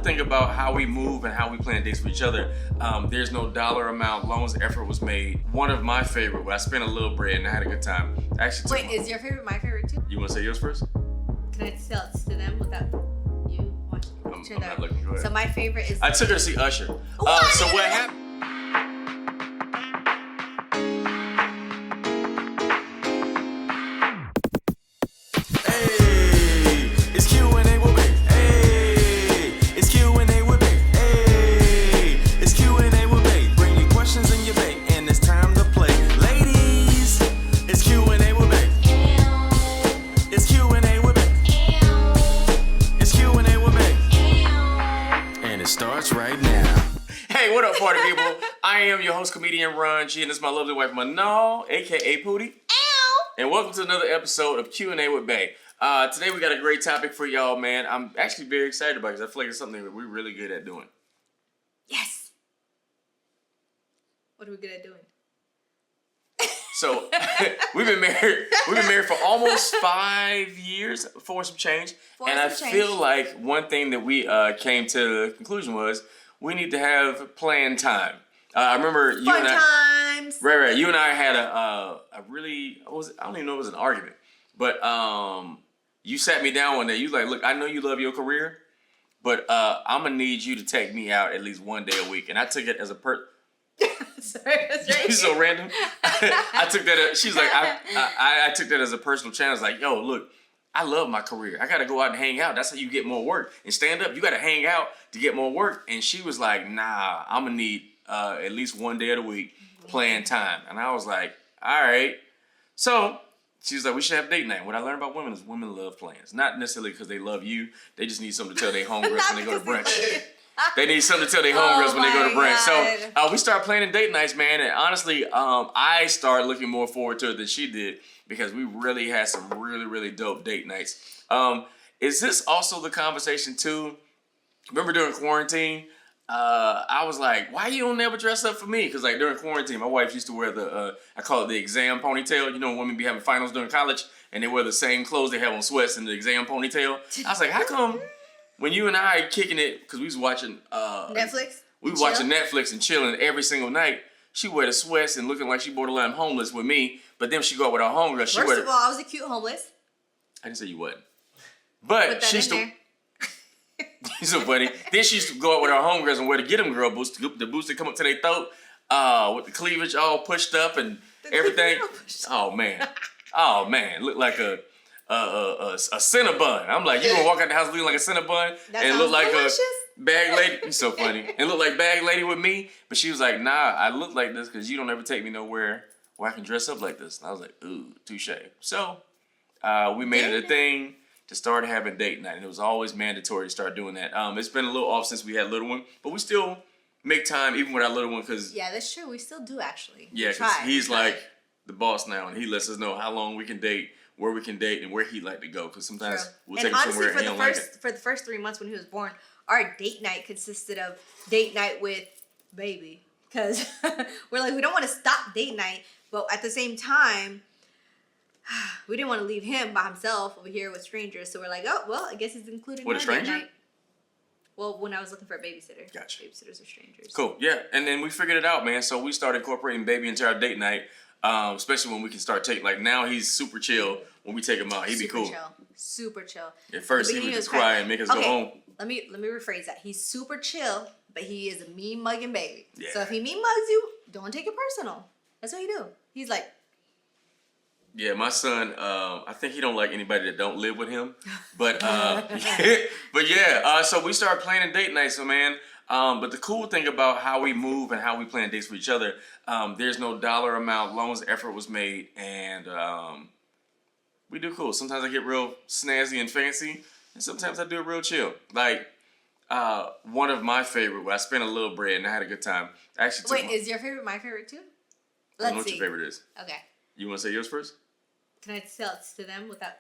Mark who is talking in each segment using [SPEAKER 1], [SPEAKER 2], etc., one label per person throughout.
[SPEAKER 1] thing about how we move and how we plan dates for each other, there's no dollar amount, long as effort was made. One of my favorite, where I spent a little bread and I had a good time. Actually,
[SPEAKER 2] wait, is your favorite my favorite too?
[SPEAKER 1] You want to say yours first?
[SPEAKER 2] Can I tell it to them without you watching?
[SPEAKER 1] I'm not looking. Go ahead.
[SPEAKER 2] So my favorite is.
[SPEAKER 1] I took her to see Usher.
[SPEAKER 2] What?
[SPEAKER 1] So what happened? Party people, I am your host, comedian Ron G, and this is my lovely wife, Manal, aka Pooty.
[SPEAKER 2] Ow!
[SPEAKER 1] And welcome to another episode of Q&A with Bae. Today we got a great topic for y'all, man. I'm actually very excited about it because I feel like it's something that we're really good at doing.
[SPEAKER 2] Yes. What are we good at doing?
[SPEAKER 1] So we've been married for almost 5 years, for some change. Feel like one thing that we came to the conclusion was we need to have planned time. I remember you
[SPEAKER 2] Fun
[SPEAKER 1] and I.
[SPEAKER 2] times.
[SPEAKER 1] Right. You and I had a really, I don't even know if it was an argument, but you sat me down one day. You was like, look, I know you love your career, but I'm gonna need you to take me out at least one day a week. And I took it as a
[SPEAKER 2] Sorry, that's right.
[SPEAKER 1] She's so random. I took that. She's like, I took that as a personal challenge. Like, yo, look, I love my career. I got to go out and hang out. That's how you get more work. And stand up, you got to hang out to get more work. And she was like, nah, I'm going to need at least one day of the week planned time. And I was like, all right. So she was like, we should have date night. What I learned about women is women love plans. Not necessarily because they love you. They just need something to tell their homegirls when they go to brunch. They need something to tell their homegirls when they go to brunch. So we started planning date nights, man. And honestly, I started looking more forward to it than she did because we really had some really, really dope date nights. Is this also the conversation too? Remember during quarantine, I was like, why you don't never dress up for me? Because like during quarantine, my wife used to wear the, I call it the exam ponytail. You know when women be having finals during college and they wear the same clothes they have on sweats and the exam ponytail? I was like, how come when you and I kicking it, because we was watching
[SPEAKER 2] Netflix?
[SPEAKER 1] We was watching Netflix and chilling every single night. She wear the sweats and looking like she borderline homeless with me. But then she go out with her homegirl.
[SPEAKER 2] First of all, I was a cute homeless.
[SPEAKER 1] I didn't say you wasn't. But she used to. She's so funny. Then she used to go out with her homegirls and wear the Get 'em Girl boots, the boots that come up to their throat, with the cleavage all pushed up and everything. Oh man, look like a Cinnabon. I'm like, you gonna walk out the house looking like a Cinnabon and look like delicious. A bag lady? You're so funny. And look like bag lady with me. But she was like, nah, I look like this because you don't ever take me nowhere where I can dress up like this. And I was like, ooh, touche. So we made it a thing to start having date night. And it was always mandatory to start doing that. It's been a little off since we had little one, but we still make time even with our little one because
[SPEAKER 2] yeah, that's true. We still do actually.
[SPEAKER 1] Yeah, because he's like the boss now, and he lets us know how long we can date, where we can date, and where he'd like to go. Because sometimes we'll take him somewhere and he don't like it.
[SPEAKER 2] For the first 3 months when he was born, our date night consisted of date night with baby. Because we're like, we don't want to stop date night, but at the same time, we didn't want to leave him by himself over here with strangers. So we're like, oh, well, I guess he's included in our date night. Well, when I was looking for a babysitter.
[SPEAKER 1] Gotcha.
[SPEAKER 2] Babysitters are strangers.
[SPEAKER 1] Cool, yeah. And then we figured it out, man. So we started incorporating baby into our date night, especially when we can start taking, like now he's super chill. When we take him out, he'd be cool.
[SPEAKER 2] Super chill.
[SPEAKER 1] At first, he would just cry and make us go home.
[SPEAKER 2] Let me rephrase that. He's super chill, but he is a mean mugging baby.
[SPEAKER 1] Yeah.
[SPEAKER 2] So if he mean mugs you, don't take it personal. That's what he do. He's like,
[SPEAKER 1] yeah, my son, I think he don't like anybody that don't live with him. But so we started planning date nights, so man. But the cool thing about how we move and how we plan dates for each other, there's no dollar amount, long as effort was made, and we do cool. Sometimes I get real snazzy and fancy, and sometimes I do it real chill. Like one of my favorite, where I spent a little bread and I had a good time. Wait,
[SPEAKER 2] is your favorite my favorite too?
[SPEAKER 1] I don't know what your favorite is.
[SPEAKER 2] Okay.
[SPEAKER 1] You want to say yours first?
[SPEAKER 2] Can I tell it to them without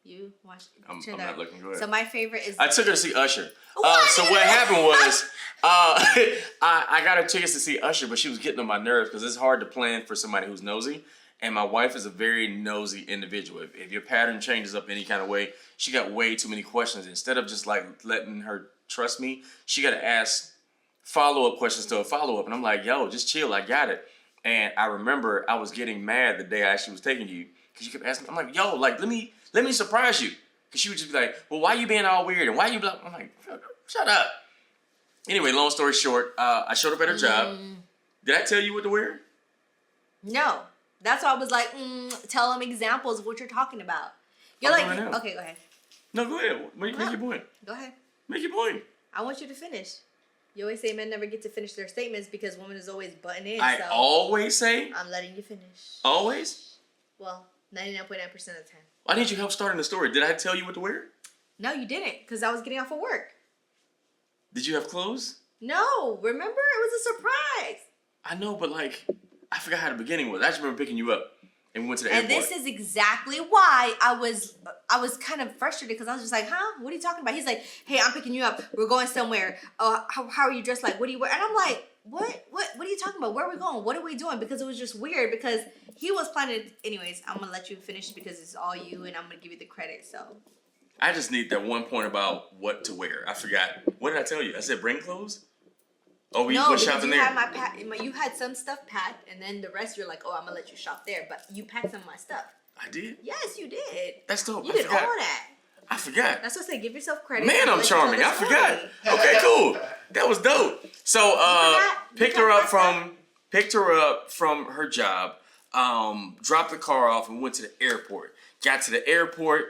[SPEAKER 2] you watching?
[SPEAKER 1] I'm not looking. Go ahead.
[SPEAKER 2] So my favorite is.
[SPEAKER 1] I took her to see Usher. So what happened was, I got her tickets to see Usher, but she was getting on my nerves because it's hard to plan for somebody who's nosy. And my wife is a very nosy individual. If your pattern changes up any kind of way, she got way too many questions. Instead of just like letting her trust me. She got to ask follow-up questions to a follow-up. And I'm like, yo, just chill. I got it. And I remember I was getting mad the day I actually was taking you because you kept asking. I'm like, yo, like, let me surprise you. Because she would just be like, well, why you being all weird? And why you blah? I'm like, shut up. Anyway, long story short, I showed up at her job. Did I tell you what to wear?
[SPEAKER 2] No. That's why I was like, tell them examples of what you're talking about. You're like, okay, go ahead.
[SPEAKER 1] No, go ahead. Make your point.
[SPEAKER 2] Go ahead.
[SPEAKER 1] Make your point.
[SPEAKER 2] I want you to finish. You always say men never get to finish their statements because women is always butting in.
[SPEAKER 1] I always say?
[SPEAKER 2] I'm letting you finish.
[SPEAKER 1] Always?
[SPEAKER 2] Well, 99.9% of the time.
[SPEAKER 1] I need your help starting the story. Did I tell you what to wear?
[SPEAKER 2] No, you didn't, because I was getting off of work.
[SPEAKER 1] Did you have clothes?
[SPEAKER 2] No, remember? It was a surprise.
[SPEAKER 1] I know, but like, I forgot how the beginning was. I just remember picking you up and we went to the airport.
[SPEAKER 2] And this is exactly why I was kind of frustrated because I was just like, huh? What are you talking about? He's like, hey, I'm picking you up. We're going somewhere. How are you dressed like? What do you wear? And I'm like, what are you talking about? Where are we going? What are we doing? Because it was just weird because he was planning. Anyways, I'm going to let you finish because it's all you and I'm going to give you the credit. So
[SPEAKER 1] I just need that one point about what to wear. I forgot. What did I tell you? I said bring clothes? Oh, we went shopping there.
[SPEAKER 2] You had some stuff packed, and then the rest you're like, oh, I'm gonna let you shop there. But you packed some of my stuff.
[SPEAKER 1] I did.
[SPEAKER 2] Yes, you did.
[SPEAKER 1] That's dope.
[SPEAKER 2] You did all that.
[SPEAKER 1] I forgot.
[SPEAKER 2] That's what I say. Give yourself credit.
[SPEAKER 1] Man, I'm charming. I forgot. Okay, cool. That was dope. So, picked her up from her job. Dropped the car off and went to the airport. Got to the airport.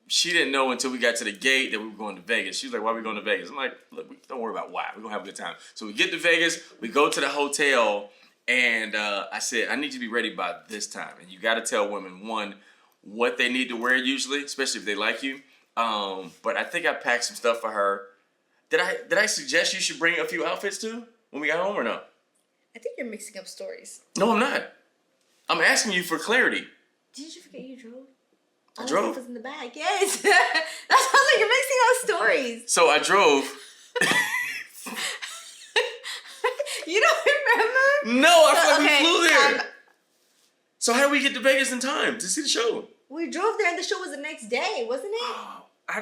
[SPEAKER 1] She didn't know until we got to the gate that we were going to Vegas. She was like, why are we going to Vegas? I'm like, look, don't worry about why. We're going to have a good time. So we get to Vegas. We go to the hotel. And I said, I need you to be ready by this time. And you got to tell women, one, what they need to wear usually, especially if they like you. But I think I packed some stuff for her. Did I suggest you should bring a few outfits too when we got home or no? I
[SPEAKER 2] think you're mixing up stories.
[SPEAKER 1] No, I'm not. I'm asking you for clarity.
[SPEAKER 2] Did you forget you drove?
[SPEAKER 1] I drove?
[SPEAKER 2] Stuff was in the bag. Yes. That sounds like you're mixing up stories.
[SPEAKER 1] So I drove.
[SPEAKER 2] You don't remember?
[SPEAKER 1] No, I feel like we flew there. So how did we get to Vegas in time to see the show?
[SPEAKER 2] We drove there and the show was the next day, wasn't it?
[SPEAKER 1] I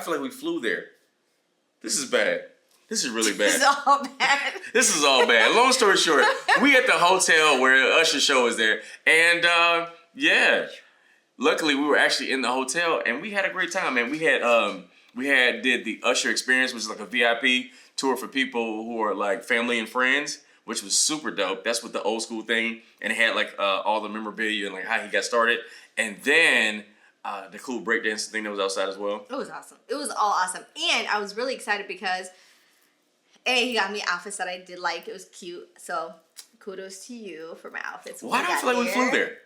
[SPEAKER 1] feel like we flew there. This is bad. This is really bad.
[SPEAKER 2] This is all bad.
[SPEAKER 1] This is all bad. Long story short, we at the hotel where Usher's show is there. And yeah, luckily we were actually in the hotel and we had a great time, man. We did the Usher experience, which is like a VIP tour for people who are like family and friends, which was super dope. That's what the old school thing. And it had like all the memorabilia and like how he got started. And then the cool breakdancing thing that was outside as well.
[SPEAKER 2] It was awesome. It was all awesome. And I was really excited because he got me outfits that I did like. It was cute. So kudos to you for my outfits.
[SPEAKER 1] Why do I feel like we flew there?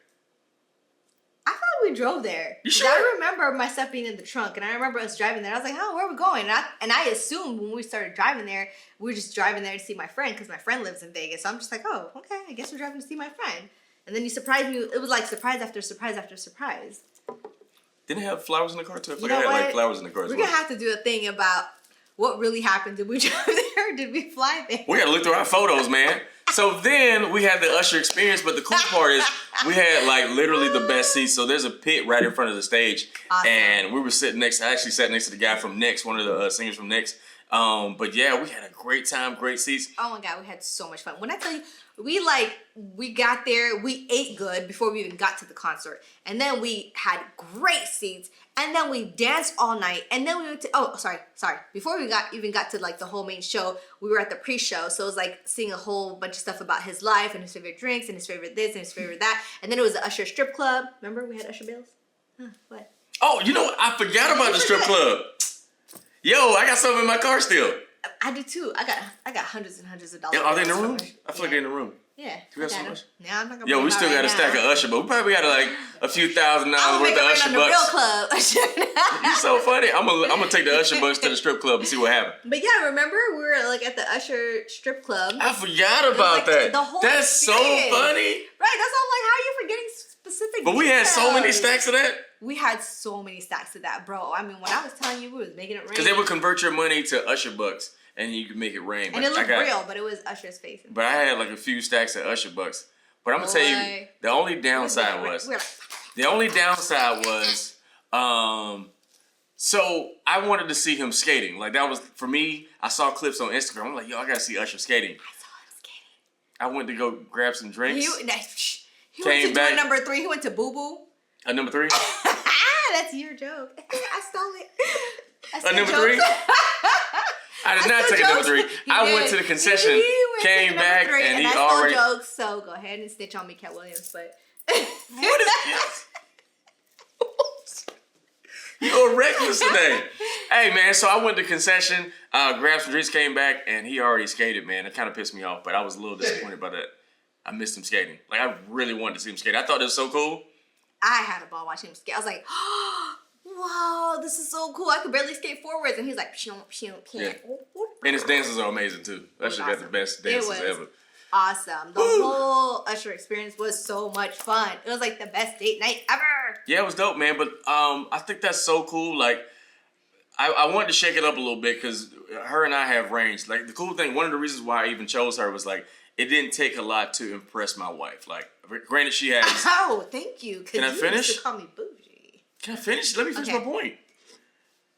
[SPEAKER 2] I felt like we drove there.
[SPEAKER 1] You sure?
[SPEAKER 2] I remember my stuff being in the trunk, and I remember us driving there. I was like, "Oh, where are we going?" And I assumed when we started driving there, we were just driving there to see my friend because my friend lives in Vegas. So I'm just like, "Oh, okay, I guess we're driving to see my friend." And then you surprised me. It was like surprise after surprise after surprise.
[SPEAKER 1] Didn't it have flowers in the car too? I feel like I had like flowers in the car as well.
[SPEAKER 2] We're gonna have to do a thing about what really happened. Did we drive there or did we fly there?
[SPEAKER 1] We gotta look through our photos, man. So then we had the Usher experience, but the cool part is we had like literally the best seats. So there's a pit right in front of the stage. Awesome. And we were sitting I actually sat next to the guy from Next, one of the singers from Next. But yeah, we had a great time, great seats.
[SPEAKER 2] Oh my God, we had so much fun. When I tell you, we got there, we ate good before we even got to the concert. And then we had great seats. And then we danced all night. And then we went to, sorry. Before we even got to like the whole main show, we were at the pre-show. So it was like seeing a whole bunch of stuff about his life and his favorite drinks and his favorite this and his favorite that. And then it was the Usher strip club. Remember we had Usher bills? Huh, what?
[SPEAKER 1] Oh, you know what? I forgot about the strip club. Yo, I got some in my car still.
[SPEAKER 2] I do too. I got hundreds and hundreds of dollars.
[SPEAKER 1] Yeah, are they in the room? I feel like they're in the room.
[SPEAKER 2] Yeah.
[SPEAKER 1] Do we have so much?
[SPEAKER 2] Yeah, I'm not gonna.
[SPEAKER 1] Yo, we still got a stack of Usher, but we probably got like a few $1,000s worth of Usher bucks.
[SPEAKER 2] Real club.
[SPEAKER 1] You're so funny. I'm gonna take the Usher bucks to the strip club and see what happens.
[SPEAKER 2] But yeah, remember we were like at the Usher strip club.
[SPEAKER 1] I forgot about that.
[SPEAKER 2] The whole
[SPEAKER 1] That's so funny.
[SPEAKER 2] Right. That's all. I'm like, how are you forgetting specific?
[SPEAKER 1] But we had so many stacks of that.
[SPEAKER 2] We had so many stacks of that, bro. I mean, when I was telling you, we was making it rain.
[SPEAKER 1] Because they would convert your money to Usher bucks. And you could make it rain.
[SPEAKER 2] And it looked real, but it was Usher's face.
[SPEAKER 1] But I had like a few stacks of Usher bucks. But I'm gonna tell you, the only downside was So I wanted to see him skating. Like that was for me. I saw clips on Instagram. I'm like, yo, I gotta see Usher skating.
[SPEAKER 2] I saw him skating.
[SPEAKER 1] I went to go grab some drinks.
[SPEAKER 2] He went to joint number 3. He went to Boo Boo.
[SPEAKER 1] Number 3.
[SPEAKER 2] That's your joke. I stole it.
[SPEAKER 1] Number 3. I did not take a number 3. I went to the concession, came back, and he already.
[SPEAKER 2] I stole jokes. So go ahead and stitch on me, Cat Williams. But
[SPEAKER 1] what is this? You're reckless today. Hey, man, so I went to concession, grabbed some drinks, came back, and he already skated, man. It kind of pissed me off, but I was a little disappointed by that. I missed him skating. Like, I really wanted to see him skate. I thought it was so cool.
[SPEAKER 2] I had a ball watching him skate. I was like, oh, wow, this is so cool. I could barely skate forwards. And he's like, pew, pew, pew.
[SPEAKER 1] Yeah. And his dances are amazing, too. That should got the best dances ever.
[SPEAKER 2] Awesome. The whole Usher experience was so much fun. It was like the best date night ever.
[SPEAKER 1] Yeah, it was dope, man. But I think that's so cool. Like, I wanted to shake it up a little bit because her and I have range. Like, the cool thing, one of the reasons why I even chose her was like, it didn't take a lot to impress my wife. Like, granted, she has.
[SPEAKER 2] Oh, thank you.
[SPEAKER 1] Can I finish?
[SPEAKER 2] Used to call me bougie.
[SPEAKER 1] Can I finish? Let me finish my point.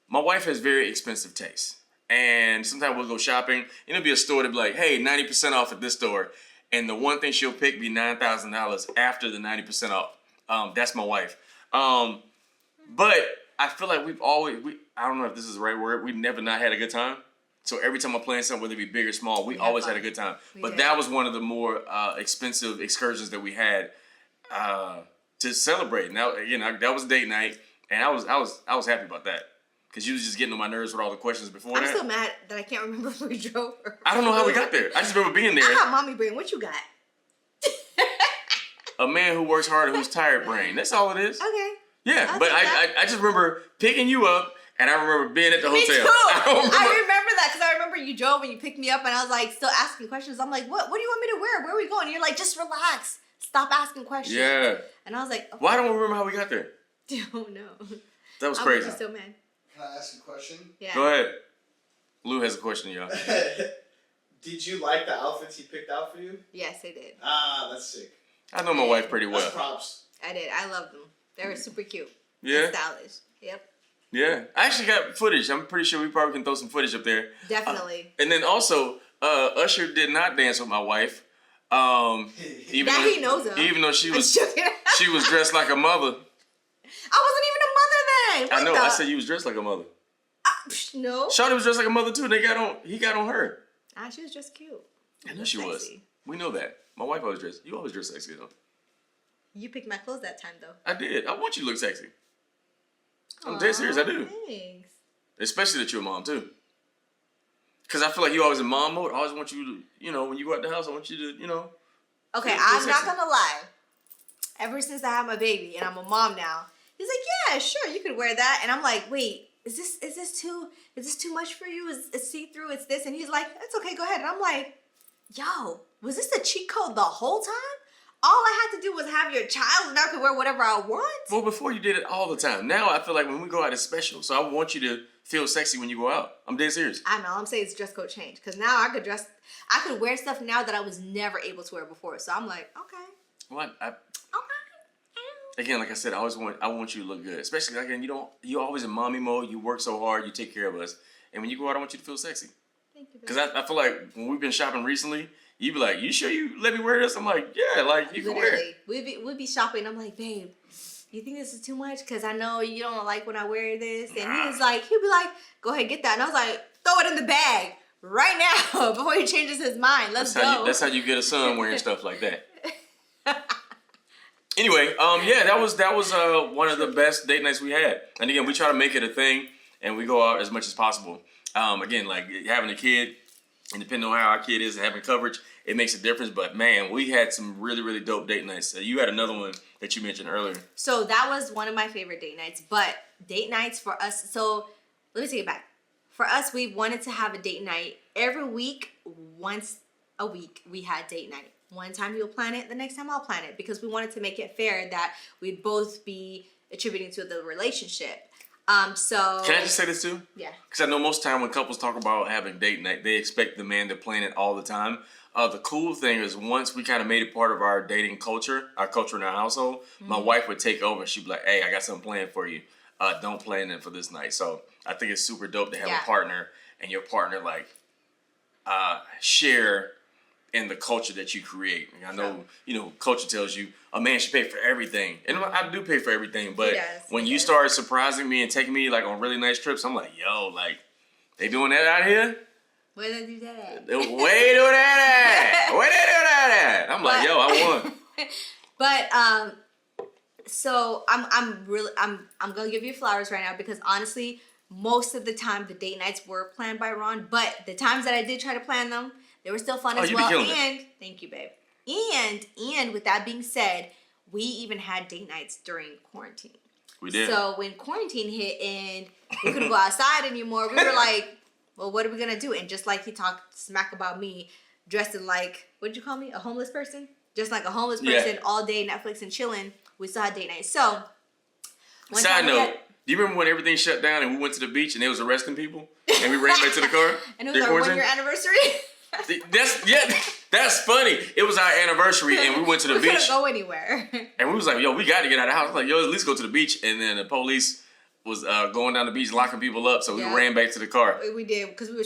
[SPEAKER 1] My wife has very expensive taste. And sometimes we'll go shopping, and it'll be a store to be like, hey, 90% off at this store. And the one thing she'll pick be $9,000 after the 90% off. That's my wife. But I feel like I don't know if this is the right word, we've never not had a good time. So every time I plan something, whether it be big or small, we always had a good time. But that was one of the more expensive excursions that we had to celebrate. Now, that was date night, and I was happy about that. Because you was just getting on my nerves with all the questions before that.
[SPEAKER 2] I'm still mad that I can't remember if we drove.
[SPEAKER 1] I don't know how we got there. I just remember being there.
[SPEAKER 2] I got mommy brain. What you got?
[SPEAKER 1] A man who works hard who's tired brain. That's all it is.
[SPEAKER 2] Okay.
[SPEAKER 1] Yeah, but I just remember picking you up, and I remember being at the hotel.
[SPEAKER 2] Me too.
[SPEAKER 1] I
[SPEAKER 2] remember that because I remember you drove and you picked me up, and I was like still asking questions. I'm like, what do you want me to wear? Where are we going? And you're like, just relax. Stop asking questions.
[SPEAKER 1] Yeah.
[SPEAKER 2] And I was like, okay.
[SPEAKER 1] Why don't we remember how we got there?
[SPEAKER 2] Don't know.
[SPEAKER 1] That was crazy.
[SPEAKER 2] I'm still mad.
[SPEAKER 3] Can I ask a question?
[SPEAKER 2] Yeah.
[SPEAKER 1] Go ahead. Lou has a question, y'all.
[SPEAKER 3] Did you like the outfits he picked out for you?
[SPEAKER 2] Yes, I did.
[SPEAKER 3] Ah, that's sick.
[SPEAKER 1] I know my wife pretty well.
[SPEAKER 3] That's props.
[SPEAKER 2] I did. I loved them. They were super cute.
[SPEAKER 1] Yeah.
[SPEAKER 2] And stylish. Yep.
[SPEAKER 1] Yeah. I actually got footage. I'm pretty sure we probably can throw some footage up there.
[SPEAKER 2] Definitely.
[SPEAKER 1] And then also, Usher did not dance with my wife. Even
[SPEAKER 2] now
[SPEAKER 1] though,
[SPEAKER 2] he knows her.
[SPEAKER 1] Even though she was dressed like a mother.
[SPEAKER 2] I wasn't even a mother then.
[SPEAKER 1] I know. I said you was dressed like a mother.
[SPEAKER 2] No.
[SPEAKER 1] Shawty was dressed like a mother too. He got on her.
[SPEAKER 2] She was just cute.
[SPEAKER 1] I know she was. We know that. My wife always dressed. You always dress sexy though.
[SPEAKER 2] You picked my clothes that time though.
[SPEAKER 1] I did. I want you to look sexy. I'm dead serious. I do.
[SPEAKER 2] Thanks.
[SPEAKER 1] Especially that you're a mom too. Because I feel like you always in mom mode. I always want you to, when you go out the house, I want you to,
[SPEAKER 2] Okay, I'm not gonna lie. Ever since I had my baby and I'm a mom now, he's like, yeah, sure, you could wear that. And I'm like, wait, is this too much for you? It's see-through, it's this. And he's like, it's okay, go ahead. And I'm like, yo, was this a cheat code the whole time? All I had to do was have your child and I could wear whatever I want.
[SPEAKER 1] Well, before you did it all the time. Now I feel like when we go out, it's special. So I want you to feel sexy when you go out. I'm dead serious.
[SPEAKER 2] I know. I'm saying it's dress code change. Because now I could wear stuff now that I was never able to wear before. So I'm like, okay.
[SPEAKER 1] What?
[SPEAKER 2] Okay.
[SPEAKER 1] Again, like I said, I want you to look good. Especially, again, you're always in mommy mode. You work so hard. You take care of us. And when you go out, I want you to feel sexy.
[SPEAKER 2] Thank you.
[SPEAKER 1] Because I feel like when we've been shopping recently, you be like, you sure you let me wear this? I'm like, yeah, like you can wear it.
[SPEAKER 2] We'd be shopping. I'm like, babe, you think this is too much? Because I know you don't like when I wear this. And he'd be like, go ahead, get that. And I was like, throw it in the bag right now before he changes his mind. Let's go.
[SPEAKER 1] That's how you get a son wearing stuff like that. Anyway, that was one of the best date nights we had. And again, we try to make it a thing, and we go out as much as possible. Again, like having a kid, and depending on how our kid is and having coverage, it makes a difference. But man, we had some really, really dope date nights. You had another one that you mentioned earlier.
[SPEAKER 2] So that was one of my favorite date nights. But date nights for us, so let me take it back. For us, we wanted to have a date night every week. Once a week, we had date night. One time you'll plan it, the next time I'll plan it, because we wanted to make it fair that we'd both be attributing to the relationship. So
[SPEAKER 1] can I just say this too?
[SPEAKER 2] Yeah.
[SPEAKER 1] Because I know most time when couples talk about having date night, they expect the man to plan it all the time. The cool thing is once we kind of made it part of our dating culture, our culture in our household, my wife would take over and she'd be like, hey, I got something planned for you. don't plan them for this night. So I think it's super dope to have
[SPEAKER 2] Yeah.
[SPEAKER 1] a partner and your partner like share in the culture that you create. And I know, culture tells you a man should pay for everything. And I do pay for everything, but
[SPEAKER 2] He does,
[SPEAKER 1] when
[SPEAKER 2] he
[SPEAKER 1] you
[SPEAKER 2] does.
[SPEAKER 1] start surprising me and taking me like on really nice trips, I'm like, yo, like, they doing that out here?
[SPEAKER 2] Where did they do that?
[SPEAKER 1] Where they do that at? Where they do that at? I'm like, yo, I won.
[SPEAKER 2] But so I'm gonna give you flowers right now because honestly, most of the time the date nights were planned by Ron, but the times that I did try to plan them, they were still fun as
[SPEAKER 1] you be
[SPEAKER 2] well.
[SPEAKER 1] killing it.
[SPEAKER 2] And thank you, babe. And with that being said, we even had date nights during quarantine.
[SPEAKER 1] We did.
[SPEAKER 2] So when quarantine hit and we couldn't go outside anymore, we were like, well, what are we gonna do? And just like he talked smack about me, dressed in like, what'd you call me? A homeless person? Just like a homeless person all day Netflix and chilling. We still had date night. So one
[SPEAKER 1] Side
[SPEAKER 2] time we
[SPEAKER 1] note,
[SPEAKER 2] had-
[SPEAKER 1] do you remember when everything shut down and we went to the beach and they was arresting people? And we ran back to the car?
[SPEAKER 2] and it was our 1 year anniversary.
[SPEAKER 1] That's funny. It was our anniversary and we went to the
[SPEAKER 2] We couldn't
[SPEAKER 1] beach.
[SPEAKER 2] go anywhere.
[SPEAKER 1] And we was like, yo, we got to get out of the house. I was like, yo, at least go to the beach. And then the police was going down the beach, locking people up. So we ran back to the car.
[SPEAKER 2] We did because we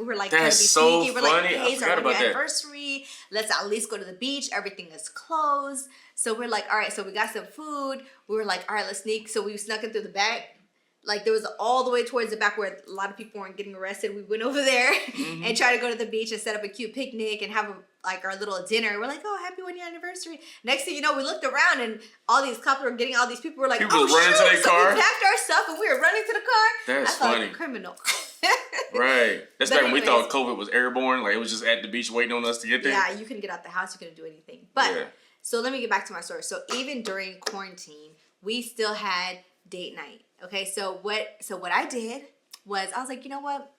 [SPEAKER 2] were like,
[SPEAKER 1] That's
[SPEAKER 2] trying to be
[SPEAKER 1] so
[SPEAKER 2] sneaky. We're like,
[SPEAKER 1] funny.
[SPEAKER 2] hey,
[SPEAKER 1] I
[SPEAKER 2] it's our
[SPEAKER 1] forgot
[SPEAKER 2] 1 year
[SPEAKER 1] about that.
[SPEAKER 2] anniversary. Let's at least go to the beach. Everything is closed. So we're like, all right. So we got some food. We were like, all right, let's sneak. So we snuck in through the back. Like there was all the way towards the back where a lot of people weren't getting arrested. We went over there and tried to go to the beach and set up a cute picnic and have our little dinner. We're like, oh, happy 1 year anniversary. Next thing you know, we looked around and all these cops were getting all these people. Were like,
[SPEAKER 1] People
[SPEAKER 2] oh
[SPEAKER 1] was running to
[SPEAKER 2] shoot!
[SPEAKER 1] their
[SPEAKER 2] So
[SPEAKER 1] car?
[SPEAKER 2] we packed our stuff and we were running to the car.
[SPEAKER 1] That's
[SPEAKER 2] I felt
[SPEAKER 1] funny.
[SPEAKER 2] like a criminal.
[SPEAKER 1] Right. That's
[SPEAKER 2] But
[SPEAKER 1] back when we
[SPEAKER 2] anyways.
[SPEAKER 1] thought COVID was airborne. Like it was just at the beach waiting on us to get there.
[SPEAKER 2] Yeah, you couldn't get out the house. You couldn't do anything. But
[SPEAKER 1] Yeah.
[SPEAKER 2] so let me get back to my story. So even during quarantine, we still had date night. Okay, so what I did was I was like, you know what?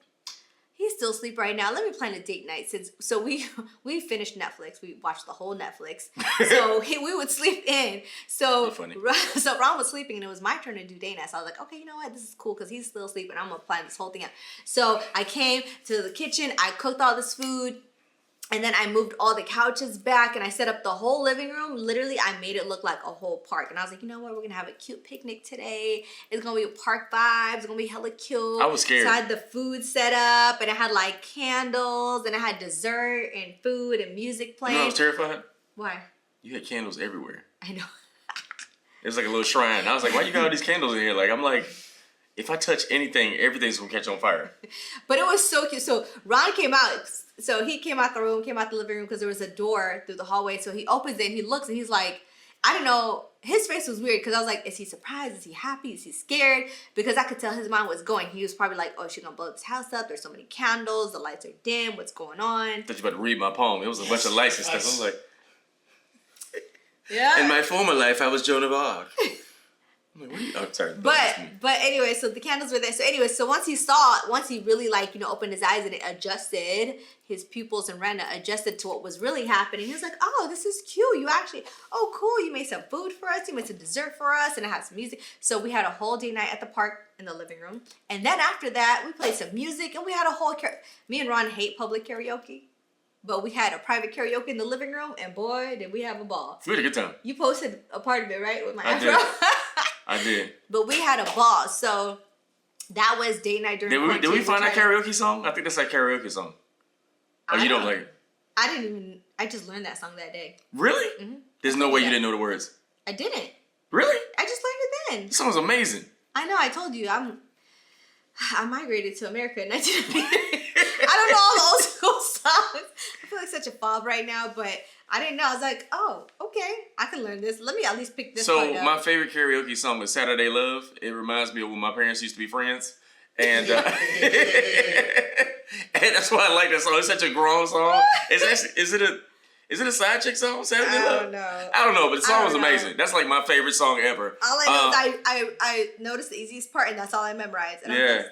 [SPEAKER 2] He's still asleep right now. Let me plan a date night. So we finished Netflix. We watched the whole Netflix. So we would sleep in. So
[SPEAKER 1] You're funny.
[SPEAKER 2] so Ron was sleeping and it was my turn to do date night. So I was like, okay, you know what? This is cool because he's still asleep and I'm gonna plan this whole thing out. So I came to the kitchen. I cooked all this food. And then I moved all the couches back and I set up the whole living room. Literally, I made it look like a whole park. And I was like, you know what? We're going to have a cute picnic today. It's going to be park vibes. It's going to be hella cute.
[SPEAKER 1] I was scared.
[SPEAKER 2] So I had the food set up and I had like candles and I had dessert and food and music
[SPEAKER 1] You
[SPEAKER 2] playing.
[SPEAKER 1] know I was terrified?
[SPEAKER 2] Why?
[SPEAKER 1] You had candles everywhere.
[SPEAKER 2] I know.
[SPEAKER 1] It was like a little shrine. I was like, why you got all these candles in here? Like, I'm like, if I touch anything, everything's going to catch on fire.
[SPEAKER 2] But it was so cute. So Ron came out. So he came out the living room because there was a door through the hallway. So he opens it and he looks and he's like, I don't know. His face was weird because I was like, is he surprised? Is he happy? Is he scared? Because I could tell his mind was going. He was probably like, oh, she's going to blow this house up. There's so many candles. The lights are dim. What's going on?
[SPEAKER 1] I thought you were about to read my poem. It was a bunch of lights and stuff. I was like,
[SPEAKER 2] Yeah.
[SPEAKER 1] in my former life, I was Joan of Arc. I'm like, what are you? Oh, sorry.
[SPEAKER 2] But anyway, so the candles were there. So anyway, so once he really like, opened his eyes and it adjusted, his pupils and retina adjusted to what was really happening. He was like, oh, this is cute. Oh, cool. You made some food for us. You made some dessert for us. And it had some music. So we had a whole day night at the park in the living room. And then after that, we played some music and we had a whole, me and Ron hate public karaoke. But we had a private karaoke in the living room. And boy, did we have a ball.
[SPEAKER 1] We had a good time.
[SPEAKER 2] You posted a part of it, right? With my
[SPEAKER 1] I
[SPEAKER 2] afro.
[SPEAKER 1] did. I did.
[SPEAKER 2] But we had a ball, so that was date night during quarantine.
[SPEAKER 1] Did we find that karaoke song? I think that's our karaoke song. Oh, you don't like it?
[SPEAKER 2] I just learned that song that day.
[SPEAKER 1] Really?
[SPEAKER 2] Mm-hmm.
[SPEAKER 1] There's no way you didn't know the words.
[SPEAKER 2] I didn't.
[SPEAKER 1] Really?
[SPEAKER 2] I just learned it then.
[SPEAKER 1] This song's amazing.
[SPEAKER 2] I know, I told you, I migrated to America in 1990. I don't know all the old school songs. I feel like such a fob right now, but I didn't know. I was like, oh, okay, I can learn this. Let me at least pick this part
[SPEAKER 1] So
[SPEAKER 2] up.
[SPEAKER 1] my favorite karaoke song is Saturday Love. It reminds me of when my parents used to be friends. And, and that's why I like that song. It's such a grown song. Is it a side chick song, Saturday
[SPEAKER 2] I
[SPEAKER 1] Love?
[SPEAKER 2] don't know.
[SPEAKER 1] I don't know, but the song was
[SPEAKER 2] don't know.
[SPEAKER 1] amazing. That's like my favorite song ever.
[SPEAKER 2] All I know is I noticed the easiest part, and that's all I memorized. And
[SPEAKER 1] Yeah.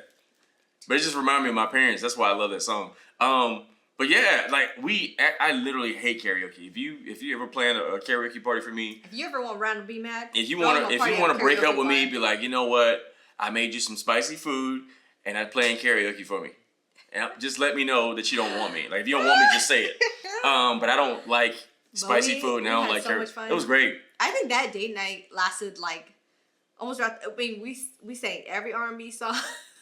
[SPEAKER 1] But it just reminded me of my parents. That's why I love that song. But yeah, like I literally hate karaoke. If you ever plan a karaoke party for me,
[SPEAKER 2] If you ever want Ron to be mad,
[SPEAKER 1] if you want to break up with me, be like, you know what? I made you some spicy food, and I'm playing karaoke for me. And just let me know that you don't want me. Like if you don't want me, just say it. But I don't like spicy food, and I don't like
[SPEAKER 2] so
[SPEAKER 1] karaoke.
[SPEAKER 2] much fun.
[SPEAKER 1] It was great.
[SPEAKER 2] I think that date night lasted like almost. I mean, we sang every R&B song.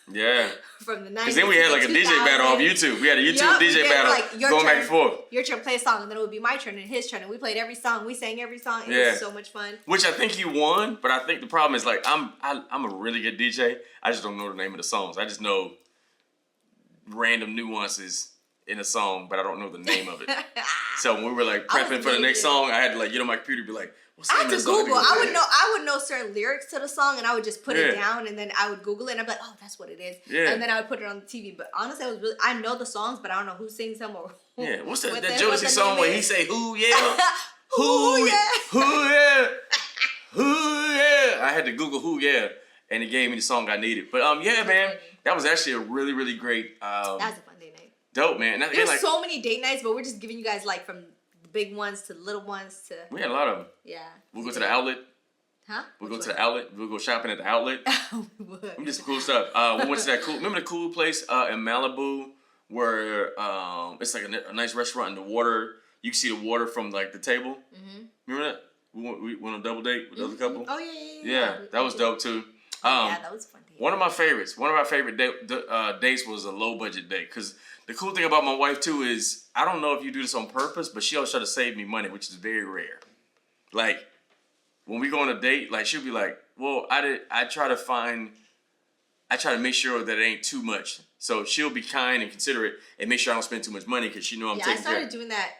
[SPEAKER 1] Yeah.
[SPEAKER 2] From the 90s.
[SPEAKER 1] Because then we had like a DJ battle off YouTube. We had a YouTube DJ battle going back and forth.
[SPEAKER 2] Your turn, play a song, and then it would be my turn and his turn, and we played every song. We sang every song. It was so much fun. Which
[SPEAKER 1] I think you won, but I think the problem is like I'm a really good DJ. I just don't know the name of the songs. I just know random nuances in a song, but I don't know the name of it. So when we were like prepping for the next song, I had to like get on my computer and be like, what's the name of the song?
[SPEAKER 2] I had to Google. I would know certain lyrics to the song, and I would just put it down, and then I would Google it, and I'd be like, oh, that's what it is. Yeah. And then I would put it on the TV. But honestly, I know the songs, but I don't know who sings them or who.
[SPEAKER 1] Yeah. What's that Jodeci song where he say, who, yeah? Who, yeah? Who, yeah? Who, yeah? I had to Google who, yeah, and it gave me the song I needed. But yeah, man, that was actually a really, really great.
[SPEAKER 2] That was a fun date night.
[SPEAKER 1] Dope, man.
[SPEAKER 2] There's like, so many date nights, but we're just giving you guys like from the big ones to the little ones to.
[SPEAKER 1] We had a lot of them.
[SPEAKER 2] Yeah.
[SPEAKER 1] We'll go to the outlet.
[SPEAKER 2] Huh?
[SPEAKER 1] We'll go to the outlet. We'll go shopping at the outlet.
[SPEAKER 2] We would.
[SPEAKER 1] We did some cool stuff. We went to that cool. Remember the cool place in Malibu where it's like a nice restaurant in the water. You can see the water from like the table. Mm-hmm. Remember that? We went on a double date with the other couple.
[SPEAKER 2] Oh yeah.
[SPEAKER 1] Yeah, that was dope too.
[SPEAKER 2] Yeah, that was fun.
[SPEAKER 1] One of my favorites. One of our favorite dates was a low budget date. Cause the cool thing about my wife too is I don't know if you do this on purpose, but she always try to save me money, which is very rare. Like when we go on a date, like she'll be like, "Well, I try to make sure that it ain't too much." So she'll be kind and considerate and make sure I don't spend too much money because she know I'm taking care.
[SPEAKER 2] I started doing that.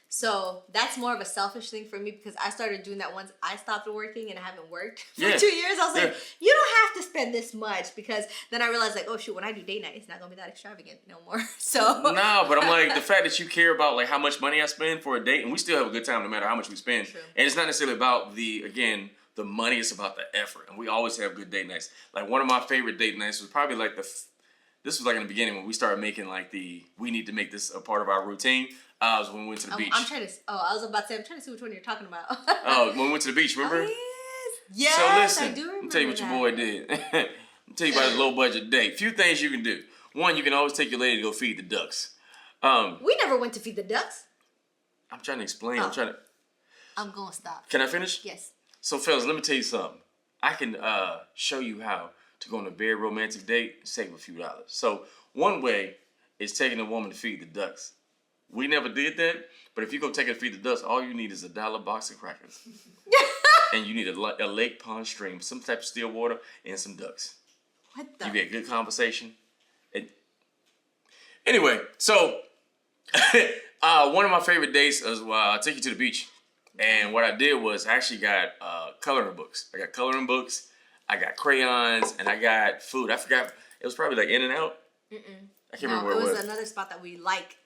[SPEAKER 2] So that's more of a selfish thing for me because I started doing that once I stopped working and I haven't worked for 2 years. I was like, you don't have to spend this much because then I realized like, oh shoot, when I do date night, it's not gonna be that extravagant no more. So
[SPEAKER 1] no, but I'm like the fact that you care about like how much money I spend for a date, and we still have a good time no matter how much we spend. True. And it's not necessarily about the money; it's about the effort. And we always have good date nights. Like one of my favorite date nights was probably like this was like in the beginning when we started making like we need to make this a part of our routine. Was when we went to the beach.
[SPEAKER 2] I was about to say, I'm trying to see which one you're talking about.
[SPEAKER 1] When we went to the beach, remember?
[SPEAKER 2] Oh, yes.
[SPEAKER 1] So listen,
[SPEAKER 2] I do remember.
[SPEAKER 1] Let me tell you what your boy did. Let me tell you about a low budget date. Few things you can do. One, you can always take your lady to go feed the ducks.
[SPEAKER 2] We never went to feed the ducks.
[SPEAKER 1] I'm trying to explain.
[SPEAKER 2] I'm gonna stop.
[SPEAKER 1] Can I finish?
[SPEAKER 2] Yes.
[SPEAKER 1] So fellas, let me tell you something. I can show you how to go on a very romantic date and save a few dollars. So one way is taking a woman to feed the ducks. We never did that, but if you go take her to feed the ducks, all you need is $1 box of crackers. And you need a lake, pond, stream, some type of still water, and some ducks.
[SPEAKER 2] What the?
[SPEAKER 1] You get good conversation. Anyway, so one of my favorite dates is I take you to the beach. And what I did was I actually got coloring books. I got coloring books, I got crayons, and I got food. I forgot. It was probably like In and Out. I can't remember where it was.
[SPEAKER 2] It was another spot that we like.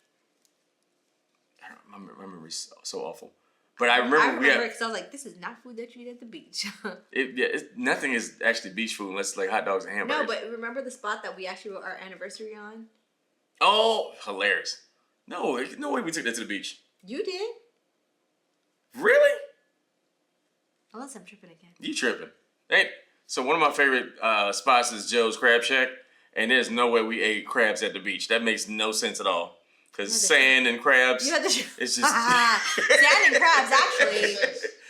[SPEAKER 1] My memory's so awful. But I remember
[SPEAKER 2] because I was like, this is not food that you eat at the beach.
[SPEAKER 1] Nothing is actually beach food unless it's like hot dogs and hamburgers.
[SPEAKER 2] No, but remember the spot that we actually wrote our anniversary on?
[SPEAKER 1] Oh, hilarious. No way we took that to the beach.
[SPEAKER 2] You did.
[SPEAKER 1] Really?
[SPEAKER 2] Unless I'm tripping again.
[SPEAKER 1] You tripping. Hey, so one of my favorite spots is Joe's Crab Shack. And there's no way we ate crabs at the beach. That makes no sense at all. Because sand and crabs, it's just...
[SPEAKER 2] Sand and crabs, actually.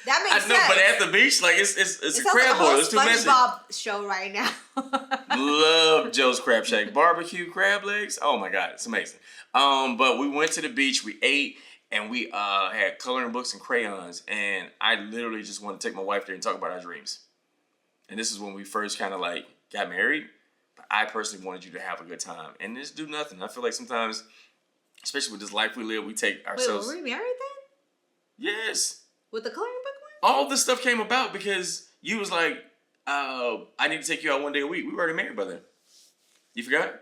[SPEAKER 2] That makes sense.
[SPEAKER 1] I know, but at the beach, like, it's a crab boil. It's too messy.
[SPEAKER 2] SpongeBob show right now.
[SPEAKER 1] Love Joe's Crab Shack. Barbecue crab legs. Oh, my God. It's amazing. But we went to the beach. We ate. And we had coloring books and crayons. And I literally just wanted to take my wife there and talk about our dreams. And this is when we first kind of, like, got married. But I personally wanted you to have a good time. And just do nothing. I feel like sometimes... Especially with this life we live, we take ourselves...
[SPEAKER 2] Wait, were we married then?
[SPEAKER 1] Yes.
[SPEAKER 2] With the coloring book one?
[SPEAKER 1] All this stuff came about because you was like, I need to take you out one day a week. We were already married by then. You forgot?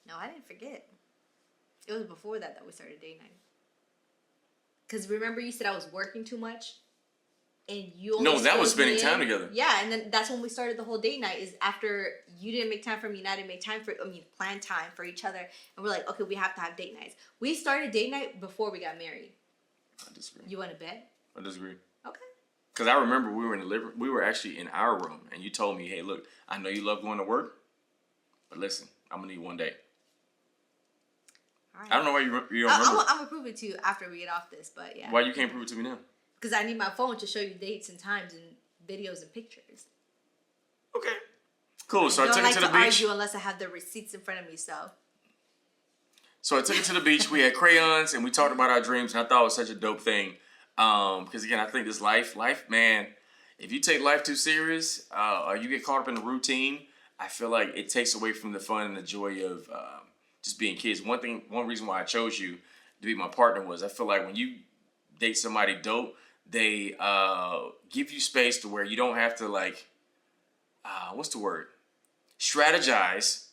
[SPEAKER 2] No, I didn't forget. It was before that we started date night. Because remember you said I was working too much? And you only...
[SPEAKER 1] No, that was spending time together.
[SPEAKER 2] Yeah, and then that's when we started the whole date night is after you didn't make time for me and I didn't make time plan time for each other. And we're like, okay, we have to have date nights. We started date night before we got married.
[SPEAKER 1] I disagree.
[SPEAKER 2] You want to bet?
[SPEAKER 1] I disagree.
[SPEAKER 2] Okay.
[SPEAKER 1] Because I remember we were actually in our room and you told me, hey, look, I know you love going to work, but listen, I'm going to need one day.
[SPEAKER 2] All right.
[SPEAKER 1] I don't know why you don't remember.
[SPEAKER 2] I'm going to prove it to you after we get off this, but yeah.
[SPEAKER 1] Why you can't prove it to me now?
[SPEAKER 2] Because I need my phone to show you dates and times and videos and pictures.
[SPEAKER 1] Okay. Cool. So I
[SPEAKER 2] don't
[SPEAKER 1] took
[SPEAKER 2] like
[SPEAKER 1] it to the
[SPEAKER 2] to
[SPEAKER 1] beach.
[SPEAKER 2] argue unless I have the receipts in front of me.
[SPEAKER 1] So I took it to the beach. We had crayons and we talked about our dreams, and I thought it was such a dope thing. Because again, I think this life, man, if you take life too serious, or you get caught up in the routine, I feel like it takes away from the fun and the joy of just being kids. One reason why I chose you to be my partner was I feel like when you date somebody dope, they give you space to where you don't have to like, what's the word? Strategize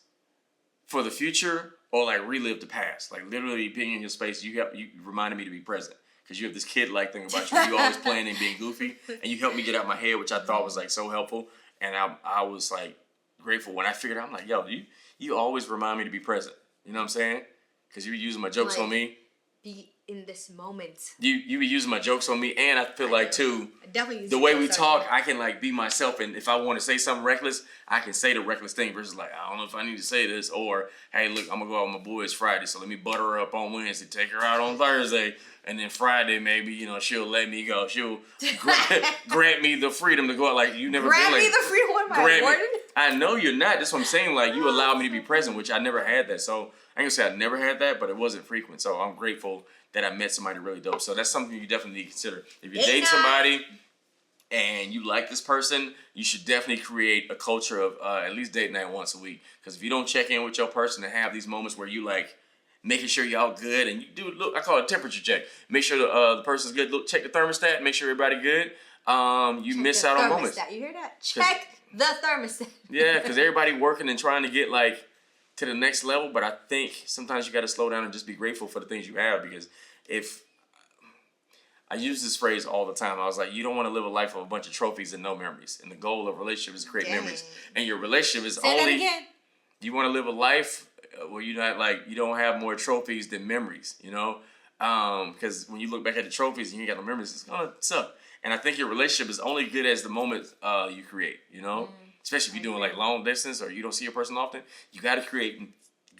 [SPEAKER 1] for the future or like relive the past. Like literally being in your space, you reminded me to be present because you have this kid-like thing about you. You always playing and being goofy, and you helped me get out my head, which I thought was like so helpful. And I was like grateful when I figured out. I'm like, yo, you always remind me to be present. You know what I'm saying? Because you be using my jokes on me.
[SPEAKER 2] Be in this moment.
[SPEAKER 1] You be using my jokes on me, and I feel like too.
[SPEAKER 2] Definitely.
[SPEAKER 1] The way we talk, I can like be myself, and if I want to say something reckless, I can say the reckless thing versus like I don't know if I need to say this, or hey, look, I'm gonna go out with my boys Friday, so let me butter her up on Wednesday, take her out on Thursday, and then Friday maybe she'll let me go. She'll grant me the freedom to go out. Like you never
[SPEAKER 2] grant
[SPEAKER 1] been like,
[SPEAKER 2] me the freedom. What am I, warden?
[SPEAKER 1] I know you're not. That's what I'm saying. Like you allow me to be present, which I never had that. So I ain't gonna say I never had that, but it wasn't frequent. So I'm grateful that I met somebody really dope. So that's something you definitely need to consider. If you're dating somebody and you like this person, you should definitely create a culture of at least date night once a week. Because if you don't check in with your person and have these moments where you like making sure y'all good and you do look, I call it a temperature check. Make sure the person's good. Look, check the thermostat. Make sure everybody good. You miss out on moments.
[SPEAKER 2] You hear that? Check the thermostat.
[SPEAKER 1] Yeah, because everybody working and trying to get like to the next level, but I think sometimes you got to slow down and just be grateful for the things you have. Because if I use this phrase all the time, I was like, you don't want to live a life of a bunch of trophies and no memories. And the goal of a relationship is to create memories. And your relationship is
[SPEAKER 2] Say that again.
[SPEAKER 1] You want to live a life where you don't have more trophies than memories. Because when you look back at the trophies and you ain't got no memories, it's gonna suck. And I think your relationship is only good as the moment you create. Especially if you're doing like long distance or you don't see your person often, you got to create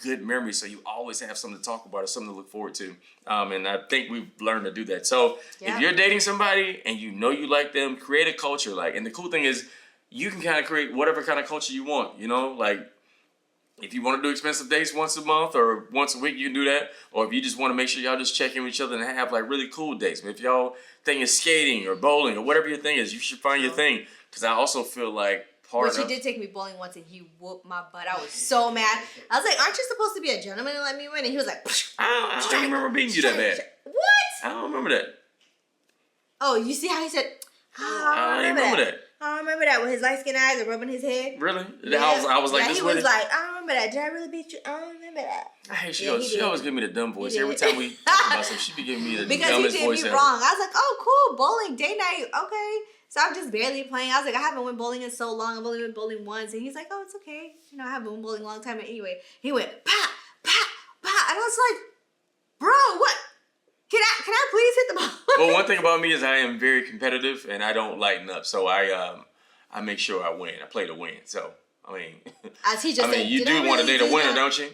[SPEAKER 1] good memories so you always have something to talk about or something to look forward to. And I think we've learned to do that. So if you're dating somebody and you know you like them, create a culture. And the cool thing is you can kind of create whatever kind of culture you want. Like if you want to do expensive dates once a month or once a week, you can do that. Or if you just want to make sure y'all just check in with each other and have like really cool dates. If y'all thing is skating or bowling or whatever your thing is, you should find your thing. Because I also feel like
[SPEAKER 2] But he did take me bowling once and he whooped my butt. I was so mad. I was like, aren't you supposed to be a gentleman and let me win? And he was like,
[SPEAKER 1] I don't remember beating you that bad.
[SPEAKER 2] What?
[SPEAKER 1] I don't remember that.
[SPEAKER 2] Oh, you see how he said,
[SPEAKER 1] I don't remember that.
[SPEAKER 2] I don't remember that with his light skinned eyes and rubbing his head.
[SPEAKER 1] Really?
[SPEAKER 2] Yeah.
[SPEAKER 1] I was like,
[SPEAKER 2] yeah,
[SPEAKER 1] this
[SPEAKER 2] he
[SPEAKER 1] with
[SPEAKER 2] was
[SPEAKER 1] it?
[SPEAKER 2] like, I don't remember that. Did I really beat you? I don't remember that.
[SPEAKER 1] I hate she
[SPEAKER 2] Yeah,
[SPEAKER 1] always give me the dumb voice. Every time we talk about something, she be giving me the
[SPEAKER 2] because
[SPEAKER 1] dumbest
[SPEAKER 2] he did
[SPEAKER 1] voice
[SPEAKER 2] me
[SPEAKER 1] ever.
[SPEAKER 2] wrong. I was like, oh, cool, bowling, date night, okay. So I'm just barely playing. I was like, I haven't went bowling in so long. I've only went bowling once. And he's like, oh, it's okay. I haven't went bowling a long time. And anyway, he went, pa, pa, pa. And I was like, bro, what? Can I please hit the ball?
[SPEAKER 1] Well, one thing about me is I am very competitive and I don't lighten up. So I make sure I win. I play to win. So,
[SPEAKER 2] as he just said,
[SPEAKER 1] you do want to date a winner, don't you?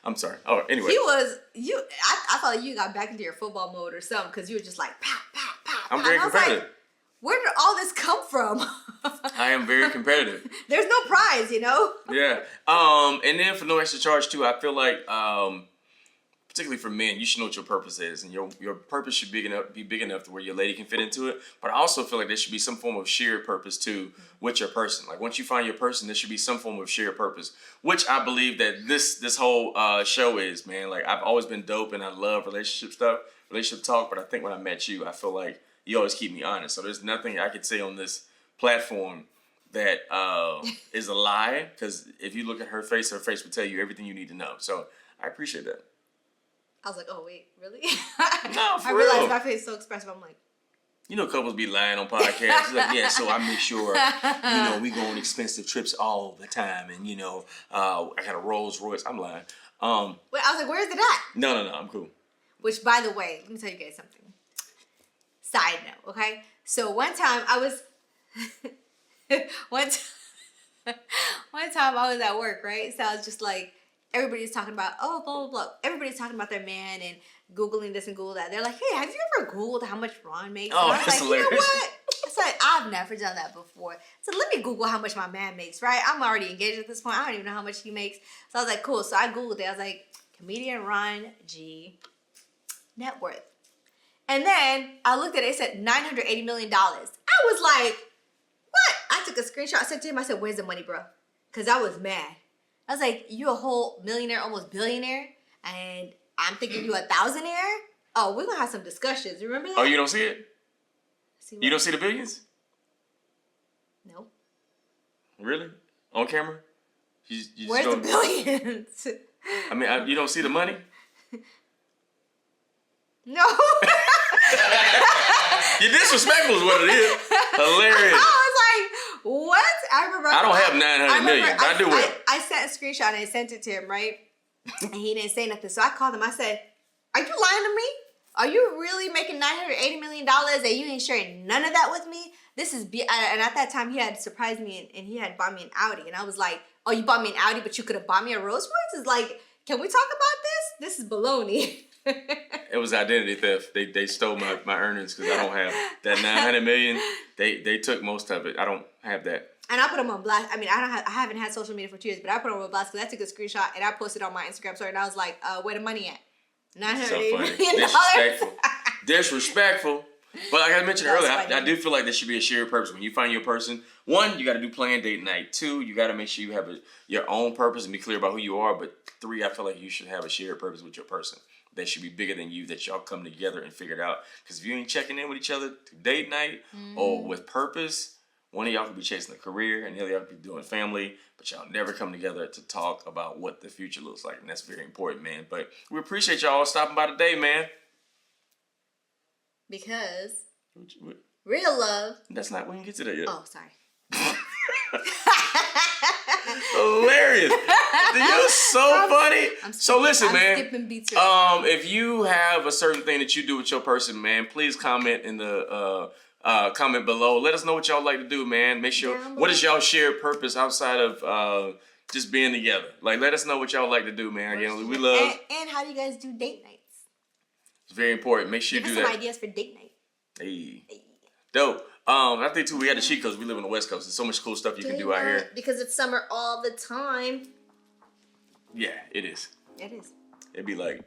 [SPEAKER 1] I'm sorry. Oh, anyway.
[SPEAKER 2] I felt like you got back into your football mode or something because you were just like, pa, pa, pa.
[SPEAKER 1] I'm very competitive.
[SPEAKER 2] Like, where did all this come from?
[SPEAKER 1] I am very competitive.
[SPEAKER 2] There's no prize,
[SPEAKER 1] Yeah. And then for no extra charge too, I feel like, particularly for men, you should know what your purpose is, and your purpose should be big enough to where your lady can fit into it. But I also feel like there should be some form of shared purpose too with your person. Like once you find your person, there should be some form of shared purpose, which I believe that this whole show is, man. Like I've always been dope, and I love relationship stuff, relationship talk. But I think when I met you, I feel like you always keep me honest. So there's nothing I could say on this platform that is a lie, because if you look at her face will tell you everything you need to know. So I appreciate that.
[SPEAKER 2] I was like, oh, wait, really?
[SPEAKER 1] No, for
[SPEAKER 2] I realized
[SPEAKER 1] real.
[SPEAKER 2] my face is so expressive. I'm like,
[SPEAKER 1] couples be lying on podcasts. It's like, yeah, so I make sure, we go on expensive trips all the time. And, I got a Rolls Royce. I'm lying.
[SPEAKER 2] wait, I was like, where's it at?
[SPEAKER 1] No, I'm cool.
[SPEAKER 2] Which, by the way, let me tell you guys something. Side note, okay? So one time I was, one time I was at work, right? So I was just like, everybody's talking about, oh, blah, blah, blah. Everybody's talking about their man and Googling this and Google that. They're like, hey, have you ever Googled how much Ron makes?
[SPEAKER 1] Oh,
[SPEAKER 2] and I was
[SPEAKER 1] that's
[SPEAKER 2] like,
[SPEAKER 1] hilarious.
[SPEAKER 2] You know what? I said, I've never done that before. So let me Google how much my man makes, right? I'm already engaged at this point. I don't even know how much he makes. So I was like, cool. So I Googled it. I was like, comedian Ron G net worth. And then I looked at it. It said $980 million. I was like, what? I took a screenshot. I sent it to him. I said, where's the money, bro? Because I was mad. I was like, you a whole millionaire, almost billionaire, and I'm thinking you a thousandaire? Oh, we're going to have some discussions. Remember that?
[SPEAKER 1] Oh, you don't see it?
[SPEAKER 2] See
[SPEAKER 1] You don't see the billions?
[SPEAKER 2] No.
[SPEAKER 1] Really? On camera? You just
[SPEAKER 2] Where's the
[SPEAKER 1] don't-
[SPEAKER 2] billions?
[SPEAKER 1] I mean, you don't see the money?
[SPEAKER 2] No.
[SPEAKER 1] You're disrespectful is what it is. Hilarious.
[SPEAKER 2] I was like, what? I remember.
[SPEAKER 1] I don't have 900 million, but I do well.
[SPEAKER 2] I sent a screenshot and I sent it to him, right? And he didn't say nothing. So I called him. I said, are you lying to me? Are you really making $980 million and you ain't sharing none of that with me? This is, and at that time he had surprised me and he had bought me an Audi. And I was like, oh, you bought me an Audi, but you could have bought me a Rolls Royce? It's like, can we talk about this? This is baloney.
[SPEAKER 1] It was identity theft. They stole my earnings because I don't have that 900 million. They took most of it. I don't have that.
[SPEAKER 2] And I put him on blast. I mean, I haven't had social media for 2 years, but I put him on blast because I took a screenshot and I posted on my Instagram story and I was like, where the money at? $980
[SPEAKER 1] So funny.
[SPEAKER 2] million.
[SPEAKER 1] Disrespectful. Disrespectful. But like I mentioned
[SPEAKER 2] That's
[SPEAKER 1] earlier,
[SPEAKER 2] funny.
[SPEAKER 1] I do feel like there should be a shared purpose. When you find your person, one, you got to do planned date night. Two, you got to make sure you have your own purpose and be clear about who you are. But three, I feel like you should have a shared purpose with your person. That should be bigger than you, that y'all come together and figure it out. Because if you ain't checking in with each other to date night or with purpose, one of y'all could be chasing a career and the other y'all could be doing family, but y'all never come together to talk about what the future looks like. And that's very important, man. But we appreciate y'all stopping by today, man.
[SPEAKER 2] Because real love.
[SPEAKER 1] That's not, we didn't get to that yet.
[SPEAKER 2] Oh, sorry.
[SPEAKER 1] Hilarious. You're so funny. So listen, man.
[SPEAKER 2] Skipping beats right
[SPEAKER 1] If you have a certain thing that you do with your person, man, please comment in the comment below. Let us know what y'all like to do, man. Make sure, what is y'all shared purpose outside of just being together? Like, let us know what y'all like to do, man. Again, we love.
[SPEAKER 2] And how do you guys do date nights?
[SPEAKER 1] It's very important. Make sure
[SPEAKER 2] Give
[SPEAKER 1] you
[SPEAKER 2] us
[SPEAKER 1] do
[SPEAKER 2] some
[SPEAKER 1] that.
[SPEAKER 2] ideas for date night.
[SPEAKER 1] Hey. Dope. I think too we had the cheat codes. We live on the West Coast. There's so much cool stuff you can do out here.
[SPEAKER 2] Because it's summer all the time.
[SPEAKER 1] Yeah, it is.
[SPEAKER 2] It is.
[SPEAKER 1] It'd be like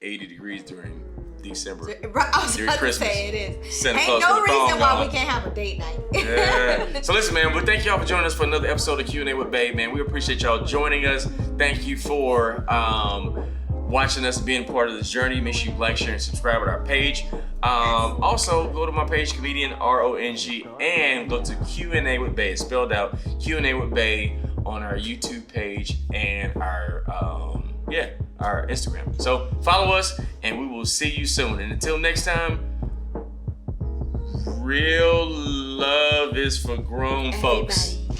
[SPEAKER 1] 80 degrees during December.
[SPEAKER 2] I was
[SPEAKER 1] During
[SPEAKER 2] about to
[SPEAKER 1] Christmas.
[SPEAKER 2] say it is.
[SPEAKER 1] Santa
[SPEAKER 2] Ain't
[SPEAKER 1] Claus
[SPEAKER 2] no
[SPEAKER 1] with a thong
[SPEAKER 2] reason why
[SPEAKER 1] on.
[SPEAKER 2] we can't have a date night.
[SPEAKER 1] Yeah. So listen, man, we thank y'all for joining us for another episode of Q&A with Babe, man. We appreciate y'all joining us. Thank you for watching us, being part of this journey. Make sure you like, share, and subscribe to our page. Also, go to my page, Comedian RONG, and go to Q&A with Babe, spelled out Q&A with Babe on our YouTube page and our Instagram. So follow us, and we will see you soon. And until next time, real love is for grown folks.
[SPEAKER 2] Everybody.